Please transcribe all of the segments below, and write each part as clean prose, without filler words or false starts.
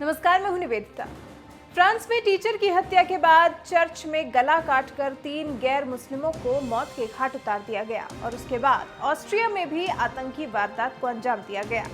नमस्कार, मैं हूं निवेदिता। फ्रांस में टीचर की हत्या के बाद चर्च में गला काटकर 3 गैर मुस्लिमों को मौत के घाट उतार दिया गया और उसके बाद ऑस्ट्रिया में भी आतंकी वारदात को अंजाम दिया गया।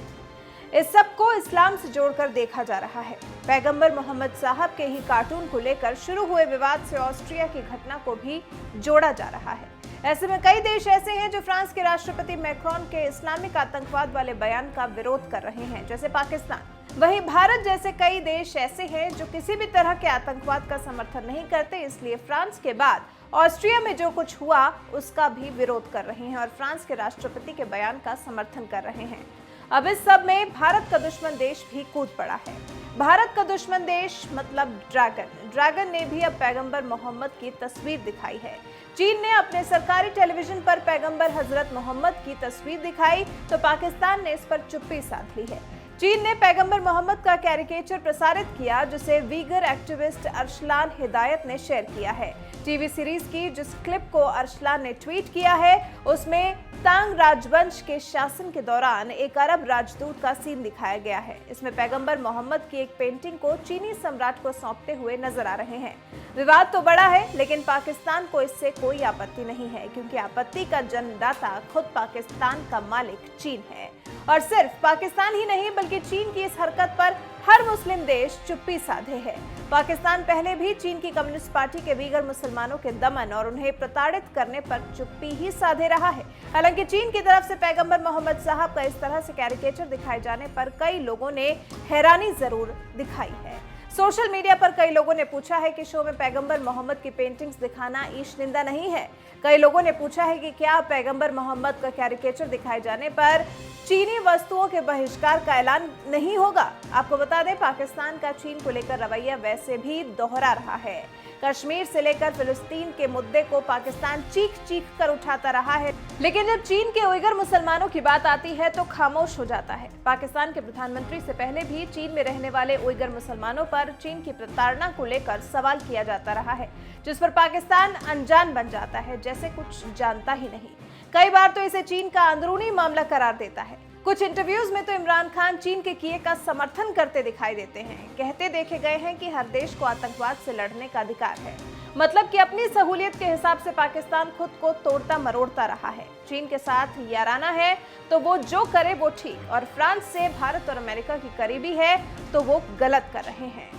इस सब को इस्लाम से जोड़कर देखा जा रहा है। पैगंबर मोहम्मद साहब के ही कार्टून को लेकर शुरू हुए विवाद से ऑस्ट्रिया की घटना को भी जोड़ा जा रहा है। ऐसे में कई देश ऐसे हैं जो फ्रांस के राष्ट्रपति मैक्रोन के इस्लामिक आतंकवाद वाले बयान का विरोध कर रहे हैं, जैसे पाकिस्तान। वहीं भारत जैसे कई देश ऐसे हैं जो किसी भी तरह के आतंकवाद का समर्थन नहीं करते, इसलिए फ्रांस के बाद ऑस्ट्रिया में जो कुछ हुआ उसका भी विरोध कर रहे हैं और फ्रांस के राष्ट्रपति के बयान का समर्थन कर रहे हैं। अब इस सब में भारत का दुश्मन देश भी कूद पड़ा है। भारत का दुश्मन देश मतलब ड्रैगन ने भी अब पैगंबर मोहम्मद की तस्वीर दिखाई है। चीन ने अपने सरकारी टेलीविजन पर पैगंबर हजरत मोहम्मद की तस्वीर दिखाई तो पाकिस्तान ने इस पर चुप्पी साध ली है। चीन ने पैगंबर मोहम्मद का कैरिकेचर प्रसारित किया जिसे वीगर एक्टिविस्ट अरसलान हिदायत ने शेयर किया है। टीवी सीरीज की जिस क्लिप को अरसलान ने ट्वीट किया है उसमें तांग राजवंश के शासन के दौरान एक अरब राजदूत का सीन दिखाया गया है। इसमें पैगंबर मोहम्मद की एक पेंटिंग को चीनी सम्राट को सौंपते हुए नजर आ रहे हैं। विवाद तो बड़ा है लेकिन पाकिस्तान को इससे कोई आपत्ति नहीं है, क्योंकि आपत्ति का जन्मदाता खुद पाकिस्तान का मालिक चीन है। और सिर्फ पाकिस्तान ही नहीं बल्कि चीन की इस हरकत पर हर मुस्लिम देश चुप्पी साधे है। पाकिस्तान पहले भी चीन की कम्युनिस्ट पार्टी के वीगर मुसलमानों के दमन और उन्हें प्रताड़ित करने पर चुप्पी ही साधे रहा है। हालांकि चीन की तरफ से पैगंबर मोहम्मद साहब का इस तरह से कैरिकेचर दिखाए जाने पर कई लोगों ने हैरानी जरूर दिखाई है। सोशल मीडिया पर कई लोगों ने पूछा है कि शो में पैगंबर मोहम्मद की पेंटिंग्स दिखाना ईश निंदा नहीं है। कई लोगों ने पूछा है कि क्या पैगंबर मोहम्मद का कैरिकेचर दिखाए जाने पर चीनी वस्तुओं के बहिष्कार का ऐलान नहीं होगा। आपको बता दें, पाकिस्तान का चीन को लेकर रवैया वैसे भी दोहरा रहा है। कश्मीर से लेकर फिलिस्तीन के मुद्दे को पाकिस्तान चीख चीख कर उठाता रहा है, लेकिन जब चीन के उइगर मुसलमानों की बात आती है तो खामोश हो जाता है। पाकिस्तान के प्रधानमंत्री से पहले भी चीन में रहने वाले उइगर मुसलमानों पर चीन की प्रताड़ना को लेकर सवाल किया जाता रहा है, जिस पर पाकिस्तान अनजान बन जाता है, जैसे कुछ जानता ही नहीं। कई बार तो इसे चीन का अंदरूनी मामला करार देता है। कुछ इंटरव्यूज में तो इमरान खान चीन के किए का समर्थन करते दिखाई देते हैं। कहते देखे गए हैं कि हर देश को आतंकवाद से लड़ने का अधिकार है, मतलब कि अपनी सहूलियत के हिसाब से पाकिस्तान खुद को तोड़ता मरोड़ता रहा है। चीन के साथ याराना है तो वो जो करे वो ठीक, और फ्रांस से भारत और अमेरिका की करीबी है तो वो गलत कर रहे हैं।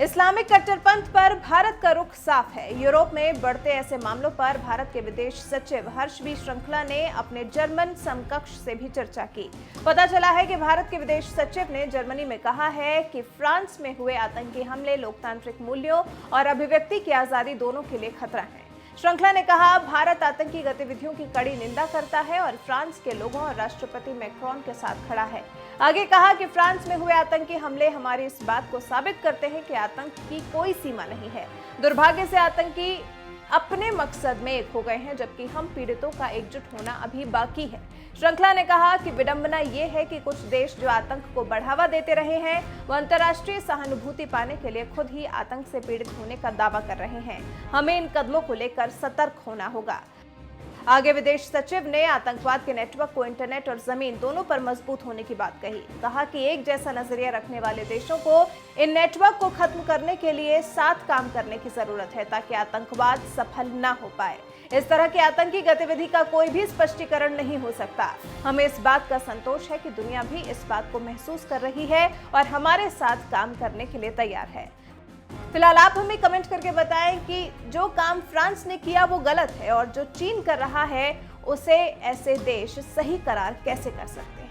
इस्लामिक कट्टरपंथ पर भारत का रुख साफ है। यूरोप में बढ़ते ऐसे मामलों पर भारत के विदेश सचिव हर्ष बी श्रृंखला ने अपने जर्मन समकक्ष से भी चर्चा की। पता चला है कि भारत के विदेश सचिव ने जर्मनी में कहा है कि फ्रांस में हुए आतंकी हमले लोकतांत्रिक मूल्यों और अभिव्यक्ति की आजादी दोनों के लिए खतरा है। श्रृंखला ने कहा, भारत आतंकी गतिविधियों की कड़ी निंदा करता है और फ्रांस के लोगों और राष्ट्रपति मैक्रोन के साथ खड़ा है। आगे कहा कि फ्रांस में हुए आतंकी हमले हमारी इस बात को साबित करते हैं कि आतंक की कोई सीमा नहीं है। दुर्भाग्य से आतंकी अपने मकसद में एक हो गए हैं, जबकि हम पीड़ितों का एकजुट होना अभी बाकी है। श्रृंखला ने कहा कि विडंबना ये है कि कुछ देश जो आतंक को बढ़ावा देते रहे हैं वो अंतर्राष्ट्रीय सहानुभूति पाने के लिए खुद ही आतंक से पीड़ित होने का दावा कर रहे हैं। हमें इन कदमों को लेकर सतर्क होना होगा। आगे विदेश सचिव ने आतंकवाद के नेटवर्क को इंटरनेट और जमीन दोनों पर मजबूत होने की बात कही। कहा कि एक जैसा नजरिया रखने वाले देशों को इन नेटवर्क को खत्म करने के लिए साथ काम करने की जरूरत है, ताकि आतंकवाद सफल न हो पाए। इस तरह की आतंकी गतिविधि का कोई भी स्पष्टीकरण नहीं हो सकता। हमें इस बात का संतोष है कि दुनिया भी इस बात को महसूस कर रही है और हमारे साथ काम करने के लिए तैयार है। फिलहाल आप हमें कमेंट करके बताएं कि जो काम फ्रांस ने किया वो गलत है और जो चीन कर रहा है उसे ऐसे देश सही करार कैसे कर सकते हैं।